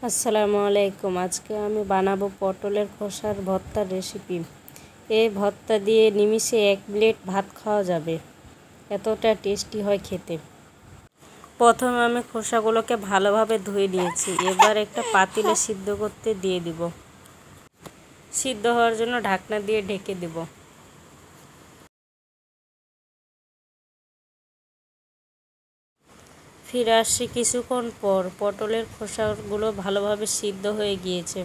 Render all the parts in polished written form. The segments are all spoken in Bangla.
আসসালামু আলাইকুম। আজকে আমি বানাবো পটলের খোসার ভর্তার রেসিপি। এই ভর্তা দিয়ে নিমিষে 1 প্লেট ভাত খাওয়া যাবে, এতটা টেস্টি হয় খেতে। প্রথমে আমি খোসাগুলোকে ভালোভাবে ধুয়ে নিয়েছি। এবার একটা পাতিলে সিদ্ধ করতে দিয়ে দিব। সিদ্ধ হওয়ার জন্য ঢাকনা দিয়ে ঢেকে দেব। ফিরে আসছি কিছুক্ষণ পর। পটলের খোসাগুলো ভালোভাবে সিদ্ধ হয়ে গিয়েছে।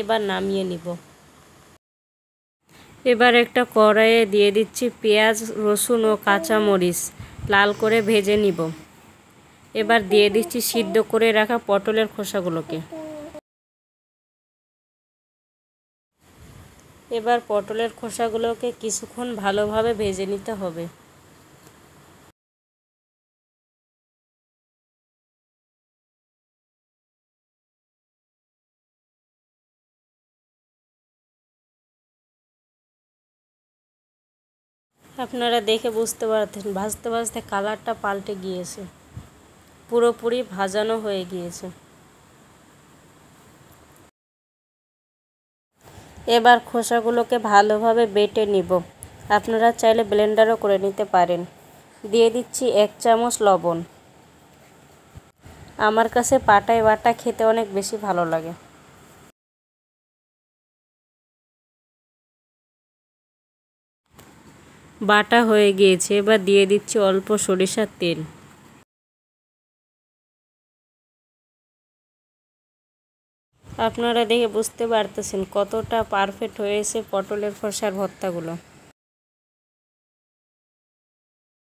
এবার নামিয়ে নিব। এবার একটা কড়াইয়ে দিয়ে দিচ্ছি পেঁয়াজ, রসুন ও কাঁচামরিচ লাল করে ভেজে নিব। এবার দিয়ে দিচ্ছি সিদ্ধ করে রাখা পটলের খোসাগুলোকে। এবার পটলের খোসাগুলোকে কিছুক্ষণ ভালোভাবে ভেজে নিতে হবে। আপনারা দেখে বুঝতে পারছেন ভাজতে ভাজতে কালারটা পাল্টে গিয়েছে, পুরোপুরি ভাজানো হয়ে গিয়েছে। এবার খোসাগুলোকে ভালোভাবে বেটে নিব। আপনারা চাইলে ব্লেন্ডারও করে নিতে পারেন। দিয়ে দিচ্ছি 1 চামচ লবণ। আমার কাছে পাটায় বাটা খেতে অনেক বেশি ভালো লাগে। বাটা হয়ে গিয়েছে। এবার দিয়ে দিচ্ছি অল্প সরিষার তেল। আপনারা দেখে বুঝতে পারতেছেন কতটা পারফেক্ট হয়েছে পটলের খোসার ভর্তাগুলো।